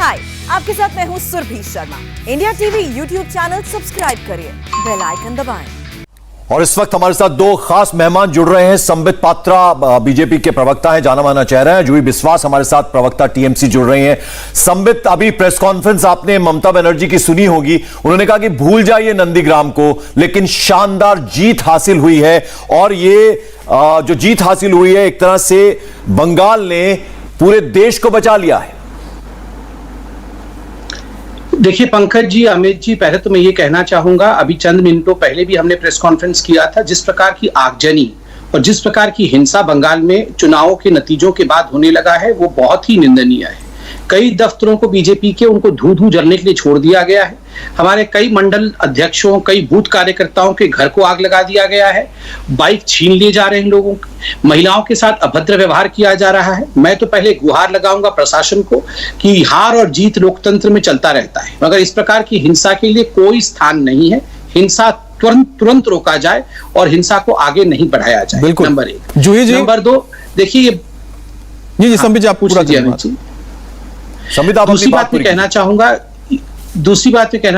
हाय, आपके साथ मैं हूँ Surabhi Sharma. India TV YouTube channel subscribe करिए, बेल आइकन दबाएं। और इस वक्त हमारे साथ दो खास मेहमान जुड़ रहे हैं। संबित पात्रा बीजेपी के प्रवक्ता हैं, जाना माना चेहरा है। जूही बिस्वास हमारे साथ प्रवक्ता टीएमसी जुड़ रही हैं। संबित, अभी प्रेस कॉन्फ्रेंस आपने ममता बनर्जी की सुनी होगी। उन्होंने कहा कि भूल जाइए नंदीग्राम को, लेकिन शानदार जीत हासिल हुई है। और ये जो जीत हासिल हुई है, एक तरह से बंगाल ने पूरे देश को बचा लिया है। देखिए पंकज जी, अमित जी, पहले तो मैं ये कहना चाहूंगा, अभी चंद मिनटों पहले भी हमने प्रेस कॉन्फ्रेंस किया था। जिस प्रकार की आगजनी और जिस प्रकार की हिंसा बंगाल में चुनावों के नतीजों के बाद होने लगा है, वो बहुत ही निंदनीय है। कई दफ्तरों को बीजेपी के उनको धू जलने के लिए छोड़ दिया गया है। हमारे कई मंडल अध्यक्षों, कई बूथ कार्यकर्ताओं के घर को आग लगा दिया गया है। बाइक छीन लिए जा रहे हैं लोगों के। महिलाओं के साथ अभद्र व्यवहार किया जा रहा है। मैं तो पहले गुहार लगाऊंगा प्रशासन को कि हार और जीत लोकतंत्र में चलता रहता है, मगर इस प्रकार की हिंसा के लिए कोई स्थान नहीं है। हिंसा तुरंत रोका जाए और हिंसा को आगे नहीं बढ़ाया जाए। नंबर एक। जूही जी, नंबर दो, देखिए ये जी संबित जी आप पूरा दूसरी बात मैं कहना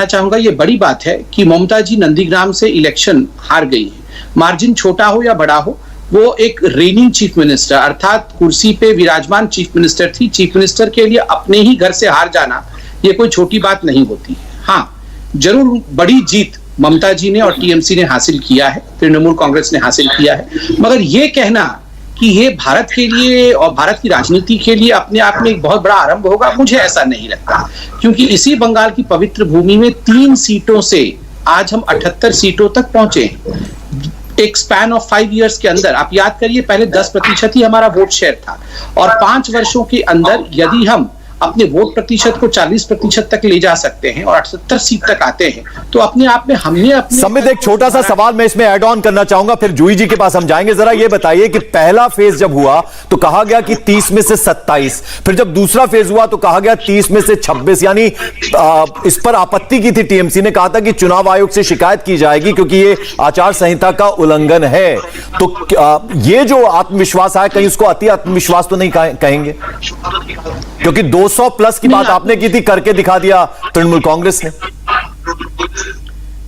चाहूंगा, ये बड़ी बात है कि ममता जी नंदीग्राम से इलेक्शन हार गई है। मार्जिन छोटा हो या बड़ा हो, वो एक रेनिंग चीफ मिनिस्टर अर्थात कुर्सी पे विराजमान चीफ मिनिस्टर थी। चीफ मिनिस्टर के लिए अपने ही घर से हार जाना ये कोई छोटी बात नहीं होती। हाँ, जरूर बड़ी जीत ममता जी ने और टीएमसी ने हासिल किया है, तृणमूल कांग्रेस ने हासिल किया है, मगर ये कहना कि ये भारत के लिए और भारत की राजनीति के लिए अपने आप में एक बहुत बड़ा आरंभ होगा, मुझे ऐसा नहीं लगता। क्योंकि इसी बंगाल की पवित्र भूमि में 3 सीटों से आज हम 78 सीटों तक पहुंचे हैं। एक स्पैन ऑफ 5 इयर्स के अंदर आप याद करिए, पहले 10% ही हमारा वोट शेयर था, और 5 वर्षों के अंदर यदि हम अपने वोट प्रतिशत को 40% तक ले जा सकते हैं और 78 सीट तक आते हैं, तो अपने आप में हमने अपने संबित, एक छोटा सा सवाल मैं इसमें ऐड ऑन करना चाहूंगा, फिर जूही जी के पास हम जाएंगे। जरा ये बताइए कि पहला फेज जब हुआ तो कहा गया कि 30 में से 27, फिर जब दूसरा फेज हुआ तो कहा गया 30 में से 26, यानी इस पर आपत्ति की थी। टीएमसी ने कहा था कि चुनाव आयोग से शिकायत की जाएगी क्योंकि ये आचार संहिता का उल्लंघन है। तो ये जो आत्मविश्वास है, कहीं उसको अति आत्मविश्वास तो नहीं कहेंगे? क्योंकि 200 प्लस की बात आपने की थी, करके दिखा दिया तृणमूल कांग्रेस ने।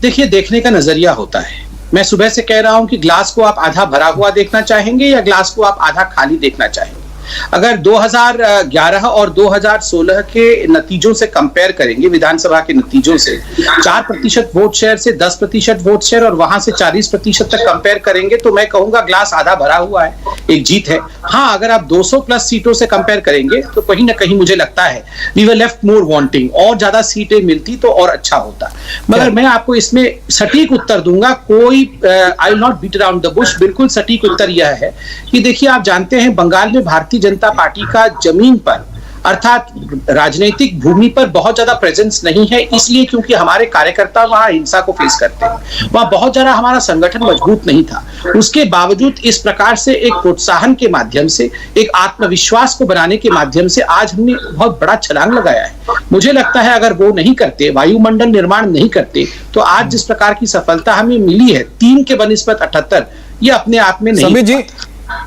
देखिए, देखने का नजरिया होता है। मैं सुबह से कह रहा हूं कि ग्लास को आप आधा भरा हुआ देखना चाहेंगे या ग्लास को आप आधा खाली देखना चाहेंगे। अगर 2011 और 2016 के नतीजों से कंपेयर करेंगे, विधानसभा के नतीजों से 4% वोट शेयर से 10% वोट शेयर और वहां से 40% तक कंपेयर करेंगे, तो मैं कहूंगा ग्लास आधा भरा हुआ है, एक जीत है। हाँ, अगर आप 200 प्लस सीटों से कंपेयर करेंगे तो कहीं ना कहीं मुझे लगता है we were left more wanting, और ज्यादा सीटें मिलती तो और अच्छा होता। मगर मैं आपको इसमें सटीक उत्तर दूंगा, कोई I will not beat around the bush. बिल्कुल सटीक उत्तर यह है कि देखिए, आप जानते हैं बंगाल में भारतीय जनता पार्टी का जमीन पर अर्थात राजनीतिक भूमि पर बहुत ज्यादा प्रेजेंस नहीं है, इसलिए क्योंकि हमारे कार्यकर्ता वहां हिंसा को फेस करते हैं। वहां बहुत ज्यादा हमारा संगठन मजबूत नहीं था। उसके बावजूद इस प्रकार से एक प्रोत्साहन के माध्यम से, एक आत्मविश्वास को बनाने के माध्यम से आज हमने बहुत बड़ा छलांग लगाया है। मुझे लगता है अगर वो नहीं करते, वायुमंडल निर्माण नहीं करते, तो आज जिस प्रकार की सफलता हमें मिली है 3 के बनिस्बत 78, ये अपने आप में नहीं।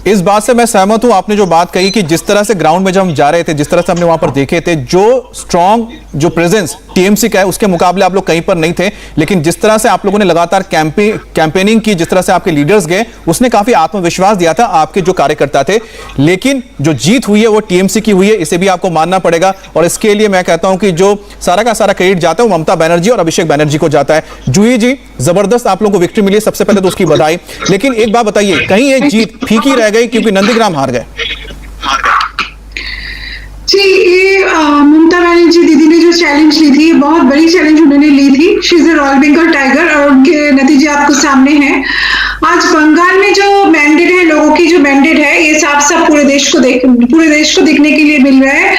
इस बात से मैं सहमत हूं। आपने जो बात कही कि जिस तरह से ग्राउंड में जब हम जा रहे थे, जिस तरह से हमने वहां पर देखे थे, जो स्ट्रांग जो प्रेजेंस टीएमसी का है उसके मुकाबले आप लोग कहीं पर नहीं थे। लेकिन जिस तरह से आप लोगों ने लगातार कैंपेनिंग की, जिस तरह से आपके लीडर्स गए, उसने काफी आत्मविश्वास दिया था आपके जो कार्यकर्ता थे। लेकिन जो जीत हुई है वो टीएमसी की हुई है, इसे भी आपको मानना पड़ेगा। और इसके लिए मैं कहता हूं कि जो सारा का सारा क्रेडिट जाता है वो ममता बनर्जी और अभिषेक बनर्जी को जाता है। जूही जी, जबरदस्त आप लोगों को विक्ट्री मिली है, सबसे पहले तो उसकी बधाई। लेकिन एक बात बताइए, कहीं ये जीत फीकी रह गई क्योंकि नंदीग्राम हार गए? जी, ये ममता बनर्जी दीदी ने जो चैलेंज ली थी, बहुत बड़ी चैलेंज उन्होंने ली थी। She is a royal Bengal tiger और उनके नतीजे आपको सामने हैं। आज बंगाल में जो मैंडेट है, लोगों की जो मैंडेट है, ये साफ पूरे देश को देखने के लिए मिल रहा है।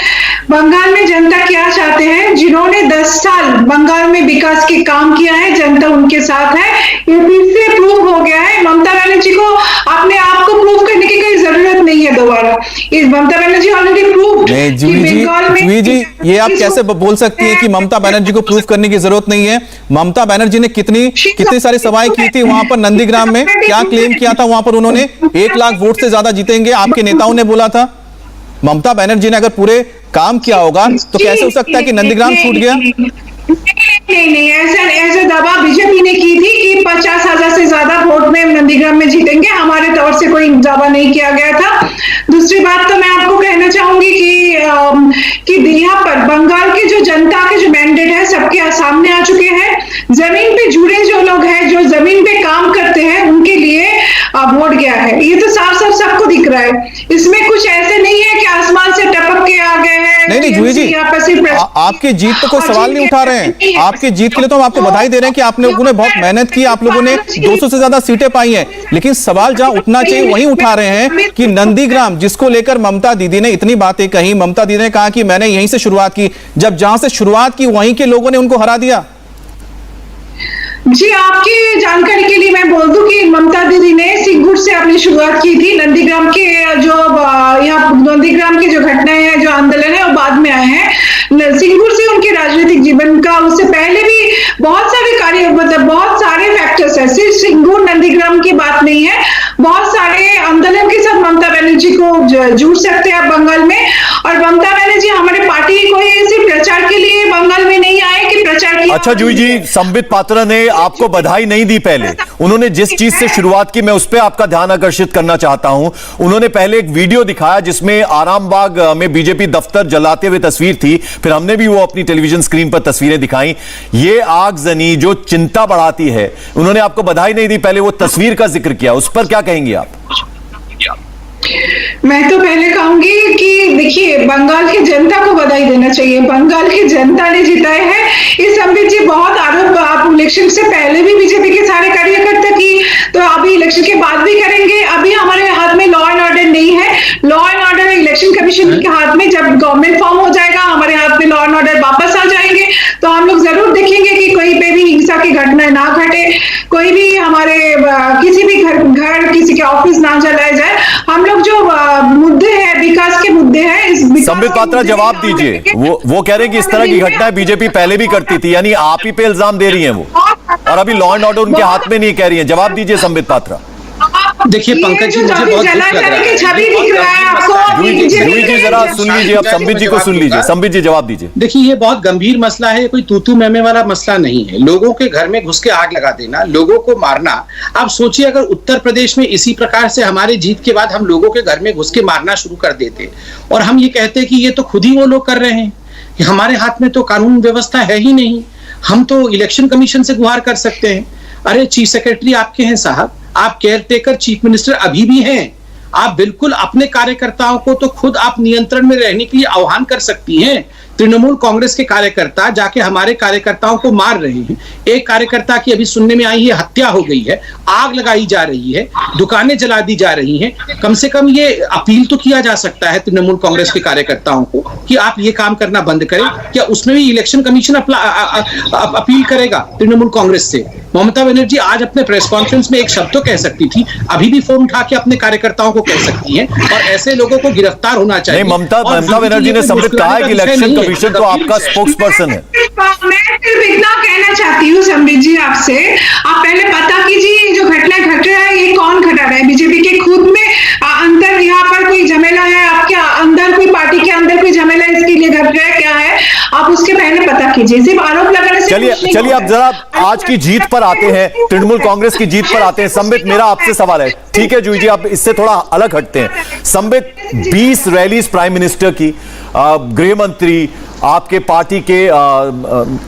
बंगाल में जनता क्या चाहते हैं? जिन्होंने 10 साल बंगाल में विकास के काम किया है, जनता उनके साथ है। ये फिर से प्रूव हो गया है। ममता बनर्जी को अपने आप को प्रूव करने की कोई जरूरत नहीं है दोबारा। इस ममता बनर्जी ऑलरेडी प्रूव्ड। जूही जी, ये आप कैसे बोल सकती है कि ममता बनर्जी को प्रूव करने की जरूरत नहीं है? ममता बनर्जी ने कितनी सारी सभाएं की थी वहां पर नंदीग्राम में, क्या क्लेम किया था वहां पर उन्होंने? 1 लाख वोट से ज्यादा जीतेंगे आपके नेताओं ने बोला था। ममता बनर्जी ने अगर पूरे काम किया होगा, तो कैसे हो सकता है कि नंदीग्राम छूट गया? नहीं, ऐसा दावा बीजेपी ने की थी कि 50,000 से ज्यादा वोट में नंदीग्राम में जीतेंगे। हमारे तौर से कोई दावा नहीं किया गया था। दूसरी बात तो मैं आपको कहना चाहूंगी कि यहाँ पर बंगाल की जो जनता के जो मैंडेट है सबके सामने आ चुके हैं। जमीन पे जुड़े जो लोग हैं, जो जमीन पे काम करते हैं, उनके लिए वोट गया है। ये तो साफ साफ सबको दिख रहा है। इसमें कुछ ऐसे नहीं है कि आसमान से टपक के आ गए हैं। नहीं जूही जी, आपकी जीत पर कोई सवाल नहीं उठा रहे हैं। आपकी जीत के लिए तो हम आपको बधाई दे रहे हैं कि आप लोगों ने बहुत मेहनत की, आप लोगों ने 200 से ज्यादा सीटें पाई हैं। लेकिन सवाल जहां उठना चाहिए वहीं उठा रहे हैं कि नंदीग्राम, जिसको लेकर ममता दीदी ने इतनी बातें कही, ममता दीदी ने कहा कि मैंने यहीं से शुरुआत की, जब जहां से शुरुआत की वहीं के लोगों ने उनको हरा दिया। जी, आपकी जानकारी के लिए मैं बोल दूं कि ममता दीदी ने सिंगुर से अपनी शुरुआत की थी। नंदीग्राम के जो यहाँ नंदीग्राम की जो घटनाएं हैं, जो आंदोलन है, वो बाद में आए हैं। सिंगुर से उनके राजनीतिक जीवन का, उससे पहले भी बहुत सारे कार्य, मतलब बहुत सारे फैक्टर्स है। सिर्फ सिंगुर नंदीग्राम की बात नहीं है, बहुत सारे आंदोलन के साथ ममता बनर्जी को जुड़ सकते हैं बंगाल में। और ममता बनर्जी हमारे पार्टी कोई ऐसे प्रचार के लिए बंगाल में नहीं आए कि प्रचार की। अच्छा जूही जी, संबित पात्रा ने आपको बधाई नहीं दी पहले। उन्होंने जिस चीज से शुरुआत की, मैं उस पर आपका ध्यान आकर्षित करना चाहता हूं। उन्होंने पहले एक वीडियो दिखाया जिसमें आरामबाग में बीजेपी दफ्तर जलाते हुए तस्वीर थी, फिर हमने भी वो अपनी टेलीविजन स्क्रीन पर तस्वीरें दिखाई। ये आगजनी जो चिंता बढ़ाती है, उन्होंने आपको बधाई नहीं दी, पहले वो तस्वीर का जिक्र किया, उस पर क्या कहेंगे आप? मैं तो पहले कहूंगी कि देखिए, बंगाल की जनता को बधाई देना चाहिए। बंगाल की जनता ने जिताए हैं। इस संबित जी बहुत आरोप आप इलेक्शन से पहले भी बीजेपी के सारे कार्यकर्ता की, तो अभी इलेक्शन के बाद भी करेंगे। अभी हमारे हाथ में लॉ एंड ऑर्डर नहीं है। Law and order election commission के हाथ में, जब गवर्नमेंट फॉर्म हो जाएगा, हमारे हाथ में लॉ एंड ऑर्डर वापस आ जाएंगे, तो हम लोग जरूर देखेंगे कि कोई पे भी हिंसा की घटनाएं ना घटे, कोई भी हमारे किसी भी घर किसी के ऑफिस ना जलाया जाए। हम लोग जो मुद्दे हैं, विकास के मुद्दे हैं, इस संबित पात्रा जवाब दीजिए। वो कह रहे हैं कि इस तरह की घटनाएं बीजेपी पहले भी करती थी, यानी आप ही पे इल्जाम दे रही हैं वो, और अभी लॉ एंड ऑर्डर उनके हाथ में नहीं कह रही हैं। जवाब दीजिए संबित पात्रा। देखिए पंकज जी, मुझे बहुत दुख लग रहा है। जूही जी जरा सुन लीजिए, अब संबित जी को सुन लीजिए। संबित जी जवाब दीजिए। देखिए, ये बहुत गंभीर मसला है, कोई तूतू मैमे वाला मसला नहीं है। लोगों के घर में घुस के आग लगा देना, लोगों को मारना। आप सोचिए, अगर उत्तर प्रदेश में इसी प्रकार से हमारी जीत के बाद हम लोगों के घर में घुस के मारना शुरू कर देते, और हम ये कहते कि ये तो खुद ही वो लोग कर रहे हैं, कि हमारे हाथ में तो कानून व्यवस्था है ही नहीं, हम तो इलेक्शन कमीशन से गुहार कर सकते हैं। अरे चीफ सेक्रेटरी आपके हैं साहब, आप केयर टेकर चीफ मिनिस्टर अभी भी हैं। आप बिल्कुल अपने कार्यकर्ताओं को तो खुद आप नियंत्रण में रहने के लिए आह्वान कर सकती हैं। तृणमूल कांग्रेस के कार्यकर्ता जाके हमारे कार्यकर्ताओं को मार रहे हैं। एक कार्यकर्ता की अभी सुनने में आई है हत्या हो गई है, आग लगाई जा रही है, दुकानें जला दी जा रही हैं। कम से कम ये अपील तो किया जा सकता है तृणमूल कांग्रेस के कार्यकर्ताओं को कि आप ये काम करना बंद करें। क्या उसमें भी इलेक्शन कमीशन अपील करेगा तृणमूल कांग्रेस से? ममता बनर्जी आज अपने प्रेस कॉन्फ्रेंस में एक शब्द तो कह सकती थी, अभी भी फोन उठा के अपने कार्यकर्ताओं को कह सकती हैं, और ऐसे लोगों को गिरफ्तार होना चाहिए। ममता बनर्जी ने संबित कहा है कि इलेक्शन कमीशन तो आपका स्पोक्स पर्सन है। मैं सिर्फ इतना कहना चाहती हूँ संबित जी आपसे, आप पहले पता कीजिए जो घटना घट रहा है ये कौन घटा रहा है। बीजेपी के खुद में अंदर यहाँ पर कोई झमेला है, आपके अंदर कोई पार्टी के अंदर कोई झमेला इसके लिए घट रहा है, क्या है, आप उसके पहले पता कीजिए। सिर्फ आरोप लगाने से चलिए अब जरा आज की जीत पर आते हैं, तृणमूल कांग्रेस की जीत पर आते हैं। संबित, मेरा आपसे सवाल है, ठीक है जूही जी आप इससे थोड़ा अलग हटते हैं। संबित, 20 रैलीज प्राइम मिनिस्टर की, गृह मंत्री, आपके पार्टी के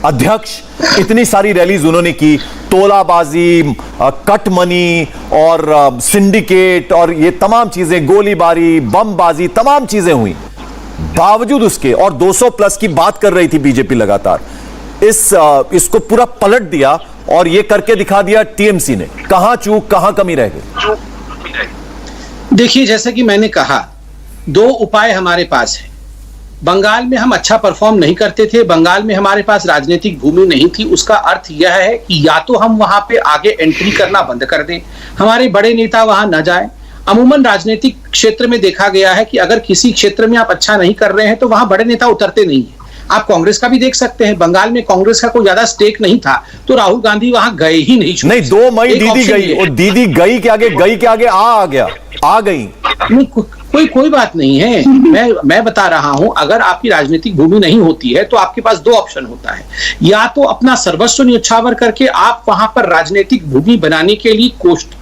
अध्यक्ष, इतनी सारी रैलीज उन्होंने की, तोलाबाजी, कट मनी और सिंडिकेट और ये तमाम चीजें, गोलीबारी, बमबाजी, तमाम चीजें हुई। बावजूद उसके, और 200 प्लस की बात कर रही थी बीजेपी लगातार, इसको पूरा पलट दिया और ये करके दिखा दिया टीएमसी ने। कहां चूक, कहां कमी रह गई? देखिए, जैसा कि मैंने कहा, 2 उपाय हमारे पास है। बंगाल में हम अच्छा परफॉर्म नहीं करते थे, बंगाल में हमारे पास राजनीतिक भूमि नहीं थी। उसका अर्थ यह है कि या तो हम वहां पे आगे एंट्री करना बंद कर दें, हमारे बड़े नेता वहां न जाएं। अमूमन राजनीतिक क्षेत्र में देखा गया है कि अगर किसी क्षेत्र में आप अच्छा नहीं कर रहे हैं तो वहां बड़े नेता उतरते नहीं है। आप कांग्रेस का भी देख सकते हैं, बंगाल में कांग्रेस का कोई ज्यादा स्टेक नहीं था तो राहुल गांधी वहां गए ही नहीं। 2 मई दीदी गई, और दीदी गई के आगे आ गई। कोई बात नहीं है। मैं बता रहा हूं, अगर आपकी राजनीतिक भूमि नहीं होती है तो आपके पास दो ऑप्शन होता है, या तो अपना सर्वस्व न्यौछावर करके आप वहां पर राजनीतिक भूमि बनाने के लिए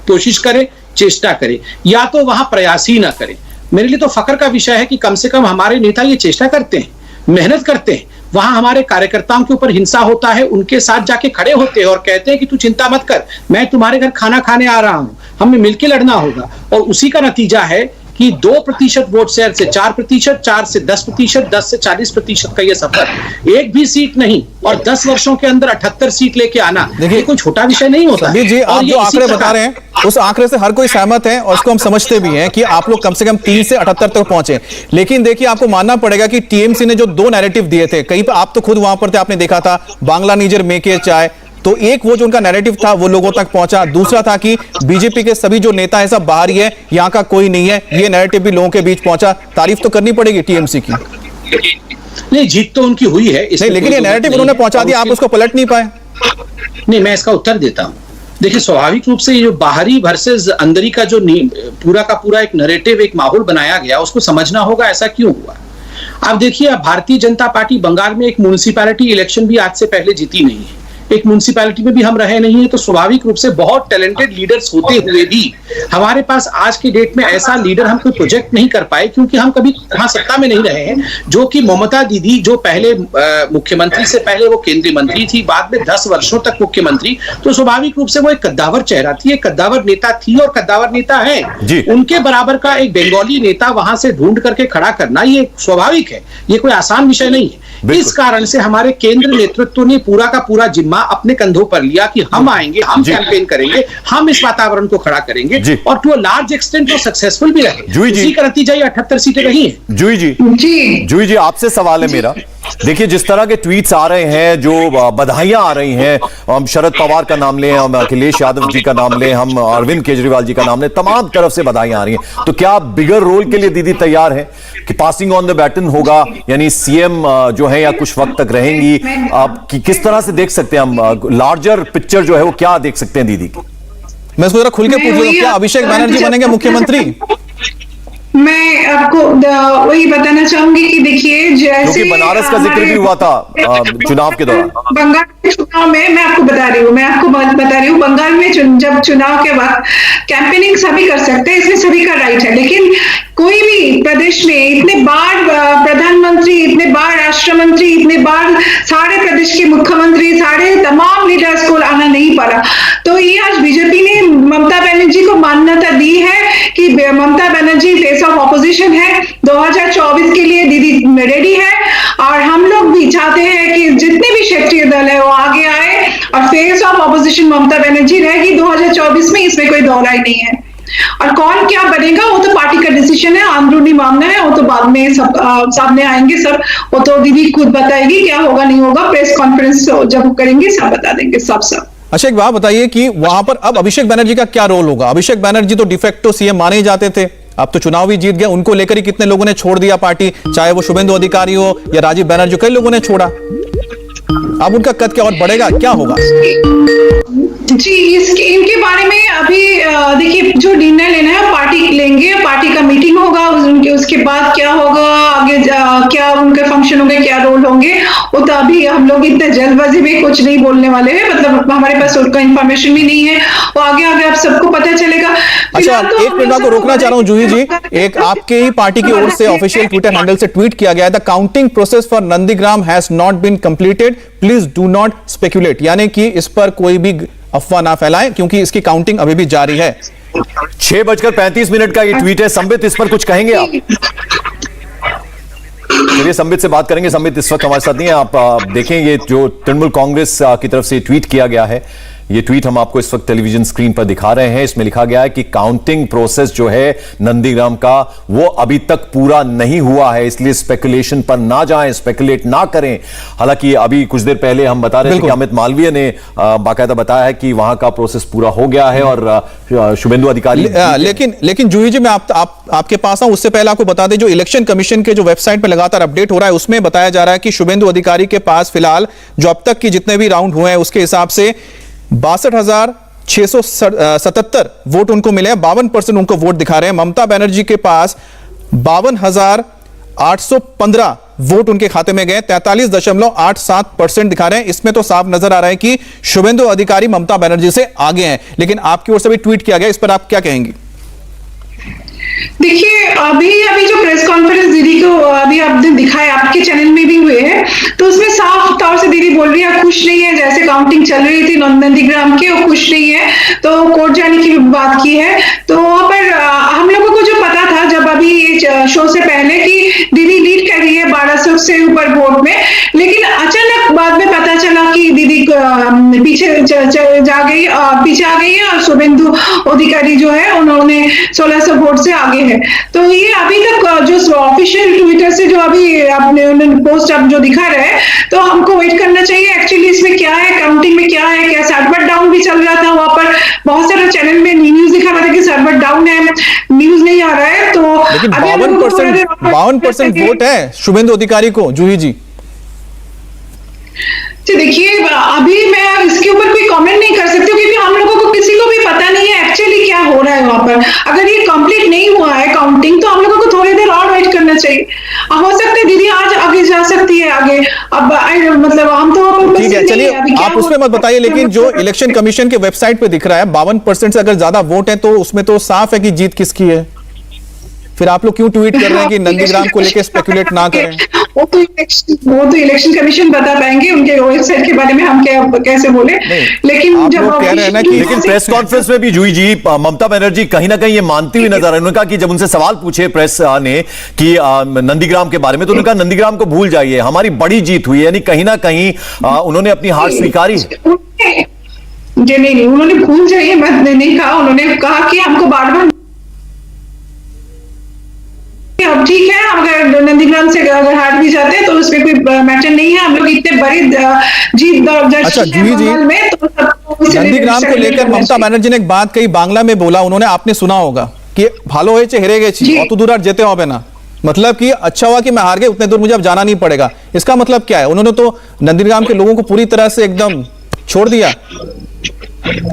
कोशिश करें, चेष्टा करें, या तो वहां प्रयास ही ना करें। मेरे लिए तो फख्र का विषय है कि कम से कम हमारे नेता ये चेष्टा करते हैं, मेहनत करते हैं। वहां हमारे कार्यकर्ताओं के ऊपर हिंसा होता है, उनके साथ जाके खड़े होते हैं और कहते हैं कि तू चिंता मत कर, मैं तुम्हारे घर खाना खाने आ रहा हूं, हमें मिलकर लड़ना होगा। और उसी का नतीजा है कि 2% वोट शेयर से 4%, 4 से 10%, 10 से 40% का यह सफर, एक भी सीट नहीं और 10 वर्षों के अंदर 78 सीट लेके आना, ये कोई छोटा विषय नहीं होता। समीर जी, आप जो आंकड़े बता रहे हैं उस आंकड़े से हर कोई सहमत है और उसको हम समझते भी हैं कि आप लोग कम से कम 3 से 78 तक पहुंचे। लेकिन देखिए, आपको मानना पड़ेगा कि टीएमसी ने जो 2 नैरेटिव दिए थे, कहीं पर आप तो खुद वहां पर थे, आपने देखा था बांग्ला नीजर मेके चाय, तो एक वो जो उनका नैरेटिव था वो लोगों तक पहुंचा। दूसरा था कि बीजेपी के सभी जो नेता है सब बाहरी है, यहां का कोई नहीं है, ये नैरेटिव भी लोगों के बीच पहुंचा। तारीफ तो करनी पड़ेगी टीएमसी की। नहीं, जीत तो उनकी हुई है, नहीं, लेकिन ये नैरेटिव उन्होंने पहुंचा दिया, आप उसको पलट नहीं पाए। नहीं, मैं इसका उत्तर देता हूं। देखिए, स्वाभाविक रूप से ये जो बाहरी वर्सेस अंदरी का जो पूरा का पूरा एक नैरेटिव, एक माहौल बनाया गया, उसको समझना होगा ऐसा क्यों हुआ। आप देखिए, अब भारतीय जनता पार्टी बंगाल में एक म्युनिसिपैलिटी इलेक्शन भी आज से पहले जीती नहीं है, एक म्युनिसिपैलिटी में भी हम रहे नहीं है, तो स्वाभाविक रूप से बहुत टैलेंटेड लीडर्स होते हुए भी हमारे पास आज के डेट में ऐसा लीडर हम कोई प्रोजेक्ट नहीं कर पाए, क्योंकि हम कभी वहां सत्ता में नहीं रहे हैं। जो कि ममता दीदी, जो पहले मुख्यमंत्री से पहले वो केंद्रीय मंत्री थी, बाद में 10 वर्षों तक मुख्यमंत्री, तो स्वाभाविक रूप से वो एक कद्दावर चेहरा थी, एक कद्दावर नेता थी और कद्दावर नेता है। उनके बराबर का एक बंगाली नेता वहां से ढूंढ करके खड़ा करना ये स्वाभाविक है, ये कोई आसान विषय नहीं है। इस कारण से हमारे केंद्र नेतृत्व ने पूरा का पूरा जिम्मा अपने कंधों पर लिया कि हम आएंगे, हम कैंपेन करेंगे, हम इस वातावरण को खड़ा करेंगे, और टू अ लार्ज एक्सटेंट वो सक्सेसफुल भी रहे। इसी का नतीजा ये 78 सीटें रही हैं। जूही जी, आपसे सवाल है मेरा। देखिए, जिस तरह के ट्वीट्स आ रहे हैं, जो बधाइयां आ रही हैं, हम शरद पवार का नाम लें, हम अखिलेश यादव जी का नाम लें, हम अरविंद केजरीवाल जी का नाम लें, तमाम तरफ से बधाइयां आ रही हैं, तो क्या आप बिगर रोल के लिए दीदी तैयार हैं कि पासिंग ऑन द बैटन होगा, यानी सीएम जो है या कुछ वक्त तक रहेंगी? आप किस तरह से देख सकते हैं, हम लार्जर पिक्चर जो है वो क्या देख सकते हैं दीदी की? मैं इसको जरा खुल के पूछ रहा हूं, क्या अभिषेक बनर्जी बनेंगे मुख्यमंत्री? मैं आपको वही बताना चाहूंगी कि देखिए, जैसे बनारस का जिक्र भी हुआ था चुनाव के दौरान, बंगाल के चुनाव में, मैं आपको बता रही हूँ, बंगाल में जब चुनाव के वक्त कैंपेनिंग सभी कर सकते हैं, इसमें सभी का राइट है। लेकिन कोई भी प्रदेश में इतने बार प्रधानमंत्री, इतने बार राष्ट्र मंत्री, इतने बार सारे प्रदेश के मुख्यमंत्री, सारे तमाम लीडर्स को आना नहीं पड़ा। तो ये आज बीजेपी ने ममता बनर्जी को मान्यता दी है कि Mamata Banerjee face of opposition है, 2024 के लिए दीदी रेडी है। और हम लोग भी चाहते हैं कि जितने भी क्षेत्रीय दल है वो आगे आए और face of opposition Mamata Banerjee रहेगी 2024 में, इसमें कोई दो राय नहीं है। और कौन क्या बनेगा वो तो पार्टी का डिसीजन है, अंदरूनी मामला है, वो तो बाद में सब सामने आएंगे सब, वो तो दीदी खुद बताएगी क्या होगा नहीं होगा, प्रेस कॉन्फ्रेंस जब करेंगे सब बता देंगे सब। अच्छा, एक बात बताइए कि वहां पर अब अभिषेक बनर्जी का क्या रोल होगा? अभिषेक बनर्जी तो डिफेक्टो सीएम माने ही जाते थे, अब तो चुनाव भी जीत गए, उनको लेकर ही कितने लोगों ने छोड़ दिया पार्टी, चाहे वो शुभेंदु अधिकारी हो या राजीव बनर्जी, कई लोगों ने छोड़ा। अब उनका कद क्या और बढ़ेगा, क्या होगा? जी, इनके बारे में अभी देखिए, जो निर्णय लेना है पार्टी लेंगे, पार्टी का मीटिंग होगा, उसके बाद क्या होगा आगे, क्या उनके फंक्शन होंगे, क्या रोल होंगे, वो तो अभी हम लोग इतने जल्दबाजी में कुछ नहीं बोलने वाले हैं, मतलब हमारे पास उनका इंफॉर्मेशन भी नहीं है, वो आगे आप सबको पता चलेगा। अच्छा, एक मिनट को रोकना चाह रहा हूं जूही जी, एक आपके ही पार्टी की ओर से ऑफिशियल ट्विटर हैंडल से ट्वीट किया गया है, the counting process for Nandigram has not been completed, please do not speculate, यानी कि इस पर कोई भी अफवाह ना फैलाएं क्योंकि इसकी काउंटिंग अभी भी जारी है। 6:35 का ये ट्वीट है। संबित, इस पर कुछ कहेंगे आप? चलिए संबित से बात करेंगे। संबित इस वक्त हमारे साथ नहीं है। आप देखें, ये जो तृणमूल कांग्रेस की तरफ से ट्वीट किया गया है, ये ट्वीट हम आपको इस वक्त टेलीविजन स्क्रीन पर दिखा रहे हैं। इसमें लिखा गया है कि काउंटिंग प्रोसेस जो है नंदीग्राम का, वो अभी तक पूरा नहीं हुआ है, इसलिए स्पेकुलेशन पर ना जाएं, स्पेकुलेट ना करें। हालांकि अभी कुछ देर पहले हम बता रहे थे कि अमित मालवीय ने बाकायदा बताया है कि वहां का प्रोसेस पूरा हो गया है और शुभेंदु अधिकारी। लेकिन जूही जी, मैं आपके पास आऊं उससे पहले आपको बता दें, जो इलेक्शन कमीशन के जो वेबसाइट पर लगातार अपडेट हो रहा है उसमें बताया जा रहा है कि शुभेंदु अधिकारी के पास फिलहाल जो अब तक की जितने भी राउंड हुए हैं उसके हिसाब से 62,677 वोट उनको मिले हैं, 52% उनको वोट दिखा रहे हैं। ममता बनर्जी के पास 52,815 वोट उनके खाते में गए। 43.87% दिखा रहे हैं। इसमें तो साफ नजर आ रहा है कि शुभेंदु अधिकारी ममता बनर्जी से आगे हैं। लेकिन आपकी ओर से भी ट्वीट किया गया, इस पर आप क्या कहेंगी? देखिए, अभी जो प्रेस कॉन्फ्रेंस दीदी को अभी आपने दिखाया, आपके चैनल में भी हुए हैं, तो उसमें साफ तौर से दीदी बोल रही है खुश नहीं है। जैसे काउंटिंग चल रही थी नंदीग्राम की, वो खुश नहीं है, तो कोर्ट जाने की बात की है। तो वहां पर हम लोगों को जो पता था जब अभी शो से पहले कि दीदी लीड कर रही है 1200 से ऊपर वोट में, लेकिन अचानक बाद में पता चला कि दीदी पीछे पीछे आ गई है और शुभेंदु अधिकारी जो है उन्होंने 1600 वोट से आगे है। तो ये अभी तक जो ऑफिशियल ट्विटर से जो अभी आपने पोस्ट आप जो दिखा रहे हैं, तो हमको वेट करना चाहिए एक्चुअली इसमें क्या है, काउंटिंग में क्या है। क्या सर्वर डाउन भी चल रहा था, वहां पर बहुत सारे चैनल में न्यूज दिखा रहा था कि सर्वर डाउन है, न्यूज नहीं आ रहा है। तो लेकिन 52% वोट है शुभेंदु अधिकारी को, जूही जी। देखिए, अभी मैं इसके ऊपर कोई कमेंट नहीं कर सकती क्योंकि हम लोगों को किसी को भी पता नहीं है एक्चुअली क्या हो रहा है वहां पर। अगर ये कंप्लीट नहीं हुआ है काउंटिंग, तो हम लोगों को थोड़ी देर और वेट करना चाहिए। हो सकता है दीदी आज आगे जा सकती है आगे। अब मतलब हम तो ठीक है, चलिए आप उसमें मत बताइए, लेकिन जो इलेक्शन कमीशन के वेबसाइट पे दिख रहा है 52% से अगर ज्यादा वोट है, तो उसमें तो साफ है कि जीत किसकी है। फिर आप लोग क्यों ट्वीट कर रहे हैं कि नंदीग्राम को लेकर स्पेकुलेट ना करें? वो तो इलेक्शन कमीशन बता पाएंगे, उनके वेबसाइट के बारे में हम कैसे बोले। लेकिन जब कह रहे हैं ना कि लेकिन प्रेस कॉन्फ्रेंस में भी जूही जी ममता बनर्जी कहीं ना कहीं ये मानती हुई नजर आई। उन्होंने कहा कि जब उनसे सवाल पूछे प्रेस ने कि नंदीग्राम के बारे में, तो उन्होंने कहा नंदीग्राम को भूल जाइए, हमारी बड़ी जीत हुई है। यानी कहीं ना कहीं उन्होंने अपनी हार स्वीकारी है। जी नहीं, उन्होंने भूल जाइए मत नहीं कहा। उन्होंने कहा कि हमको बार बार अब ठीक है, अगर नंदीग्राम से अगर हार भी जाते हैं तो उसमें कोई मैटर नहीं है। हम लोग इतने बड़ी जीत दर्ज अच्छा जूही जी, नंदीग्राम को लेकर ममता बनर्जी ने एक बात कही, बांग्ला में बोला उन्होंने, आपने सुना होगा कि भालो है हेरे गेছি অত দূর আর যেতে হবে না। मतलब कि अच्छा हुआ कि मैं हार गया, उतने दूर मुझे अब जाना नहीं पड़ेगा। इसका मतलब क्या है? उन्होंने तो नंदीग्राम के लोगों को पूरी तरह से एकदम छोड़ दिया,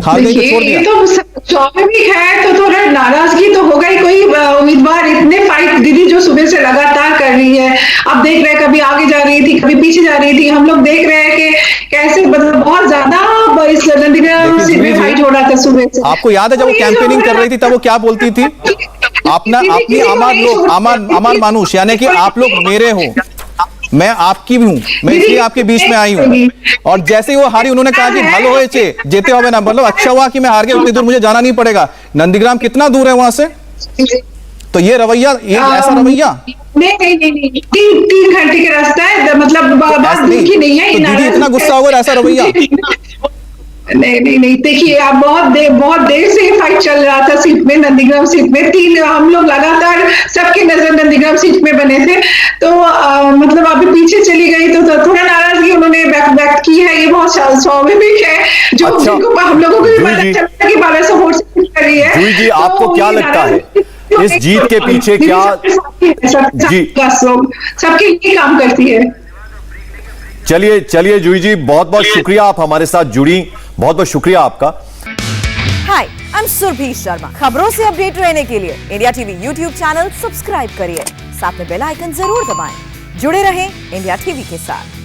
हार गई तो छोड़ दिया। तो स्वाभाविक है, तो थोड़ा नाराजगी तो होगा ही। कोई उम्मीदवार इतने फाइट दीदी जो सुबह से लगातार कर रही है, अब देख रहे हैं कभी आगे जा रही थी कभी पीछे जा रही थी। हम लोग देख रहे हैं कि कैसे मतलब बहुत ज्यादा इस नंदीग्राम से फाइट हो रहा था सुबह से। आपको याद है जब वो कैंपेनिंग कर रही थी तब वो क्या बोलती थी? अपनी अमान मानुष, यानी कि आप लोग मेरे हो, मैं आपकी भी हूं, मैं इसलिए आपके बीच में आई हूं। और जैसे ही वो हारी उन्होंने कहा कि भालो होए छे जेते होवे ना, मतलब अच्छा हुआ कि मैं हार गया, उतनी दूर मुझे जाना नहीं पड़ेगा। नंदीग्राम कितना दूर है वहां से? तो ये रवैया, ये ऐसा रवैया नहीं, 3 घंटे का रास्ता है, मतलब बात दूर की नहीं है। तो दीदी इतना गुस्सा होगा ऐसा रवैया? नहीं, देखिए आप बहुत देर से फाइट चल रहा था सीट में, नंदीग्राम सीट में। 3 हम लोग लगातार सबकी नजर नंदीग्राम सीट में बने थे। तो मतलब अभी पीछे चली गई तो थोड़ा नाराजगी उन्होंने व्यक्त की है। ये बहुत स्वाभाविक है, जो हम लोगों को भी पता चला कि 1200 वोट से कर रही है। जूही जी, आपको क्या लगता है इस जीत के पीछे क्या जी सबके लिए काम करती है? चलिए जूही जी, बहुत बहुत शुक्रिया, आप हमारे साथ जुड़ी, बहुत बहुत शुक्रिया आपका। हाय, आई एम सुरभि शर्मा। खबरों से अपडेट रहने के लिए India TV YouTube channel subscribe करिए, साथ में बेल आइकन जरूर दबाएं। जुड़े रहें इंडिया टीवी के साथ।